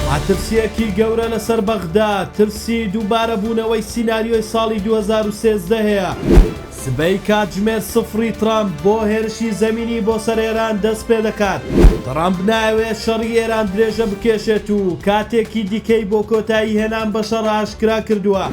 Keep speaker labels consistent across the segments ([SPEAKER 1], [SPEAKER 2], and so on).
[SPEAKER 1] ماترسیەکی گەورە لەسەر بەغدا، ترسی دووبارە بوونەوەی سیناریۆی ساڵی 2013 هەیە. سبەی کاتژمێر سفری ترامپ بۆ هێرشی زەمینی بۆ سەر ئێران دەست پێ دەکات. ترامپ ناوێت شەڕی ئێران درێژە بکێشێت و کاتێکی دیکەی بۆ کۆتایی هێنان بە شەڕ ئاشکرا کردووە.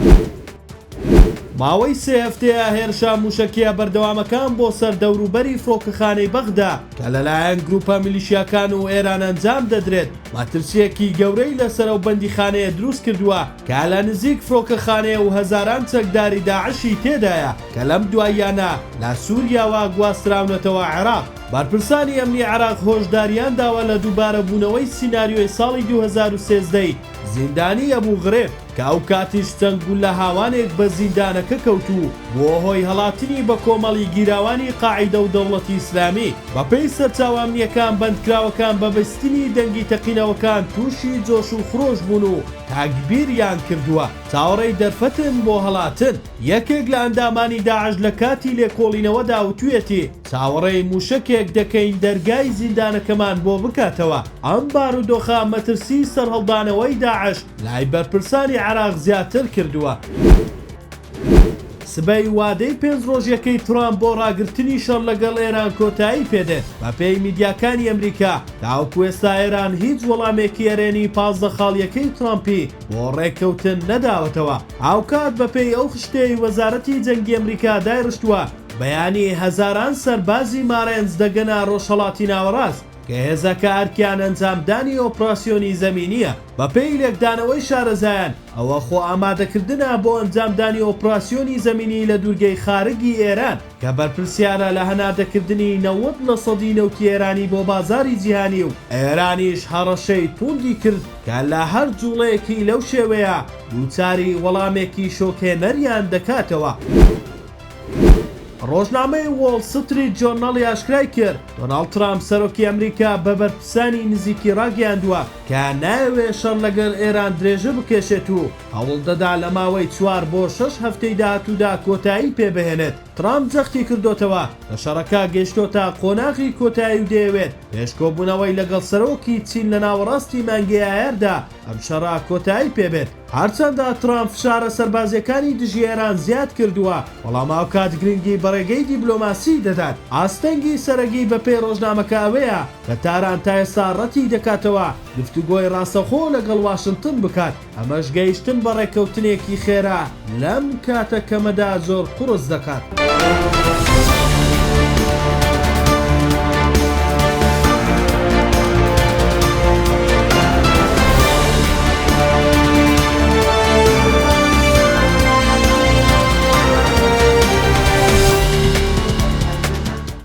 [SPEAKER 1] ماوەی 3 هەفتەیە هێرشە موشکیە بەردەوامەکان بۆ سەر دەوروبەری فڕۆکەخانەی بەغدا کە لەلایەن گروپە میلیشیاکان و ئێران ئەنجام دەدرێت. ماترسیەکی گەورەی لەسەر ئەو بەندیخانەیە دروست کردووە کە لە نزیک فڕۆکەخانەیە و هەزاران چەکداری داعشی تێدایە کە لەم دواییانە لە سووریاوە گواستراونەتەوە عێراق. بارپرسانی ئەمنی عێراق هۆشداریان داوە لە دووبارە بوونەوەی سیناریۆی ساڵی 2013 زیندانی ئەبوو غرێب کە ئەو کاتیش چەند گول لە هاوانێک بە زیندانەکە کەوتوو بۆ هۆی هەڵاتنی بە کۆمەڵی گیراوانی قاعیدە و دەوڵەتی ئیسلامی. بەپێی سەرچاوە ئەمنیەکان بەندکراوەکان بە بەستنی دەنگی تەقینەوەکان تووشی جۆش و خرۆش بوون و تاکبیریان کردووە. چاوەڕێی دەرفەتن بۆ هەڵاتن. یەکێک لە ئەندامانی داعش لە کاتی لێکۆڵینەوەدا وتوێتی چاوەڕێی موشکێک دەکەین دەرگای زیندانەکەمان بۆ بکاتەوە. ئەم بارودۆخە مەترسی سەرهەڵدانەوەی داعش لای بەرپرسانی عێراق زیاتر کردووە. سبەی وادەی 5 ڕۆژیەکەی ترامپ بۆ ڕاگررتنی شەڕ لەگەڵ ئێران کۆتایی پێدێت. بەپێی میدیاکانی ئەمریکا تاوەکو ئێستا ئێران هیچ وەڵامێکی ئەرێنی 15 خاڵیەکەی ترامپی بۆ ڕێککەوتن نەداوەتەوە. هاوکات بەپێی ئەو خشتەی وەزارەتی جەنگی ئەمریکا دایڕشتووە بەیانی هەزاران سەربازی مارێنز دەگەنە ڕۆژهەڵاتی ناوەڕاست کە هێزەکە ئەرکیان ئەنجامدانی ئۆپراسیۆنی زەمینیە. بەپێی لێکدانەوەی شارەزایان ئەوە خۆ ئامادەکردنە بۆ ئەنجامدانی ئۆپراسیۆنی زەمینی لە دوورگەی خارگی ئێران کە بەرپرسیارە لە هەنادەکردنی 90% نەوتی ئێرانی بۆ بازاری جیهانی و ئێرانیش هەڕەشەی توندی کرد کە لە هەر جوڵەیەکی لەو شێوەیە دووچاری وەڵامێکی شۆکێنەریان دەکاتەوە. ڕۆژنامەی وۆڵ ستریت جۆرناڵی ئاشکرای کرد دۆناڵد ترامپ سەرۆکی ئەمریکا بە بەرپرسانی نزیکی ڕاگەیاندووە کە ناوێت شەڕ لەگەڵ ئێران درێژە بکێشێت و هەوڵ دەدا لە ماوەی 4 بۆ 6 هەفتەی داهاتوودا کۆتایی پێبهێنێت. ترامپ جەختی کردوتەوە لە شەڕەکە گەیشتۆتە قۆناغی کۆتایی و دەیەوێت پێشکۆبوونەوەی لەگەڵ سەرۆکی چین لە ناوەڕاستی مانگی ئایاردا ئەم شەڕە کۆتایی پێبێت. هەرچەندە ترامپ فشارە سەربازیەکانی دژی ئێران زیاد کردووە بەڵام ئەو کات گرنگی بەڕێگەی دیبلۆماسی دەدات. ئاستەنگی سەرەکی بەپێی ڕۆژنامەکە ئەوەیە کە تاران تا ئێستا ڕەتی دەکاتەوە گفتوگۆی ڕاستەخۆ لەگەڵ واشنگتن بکات. ئەمەش گەیشتن بە ڕێککەوتنێکی خێرا لەم کاتە کەمەدا زۆر قورس دەکات.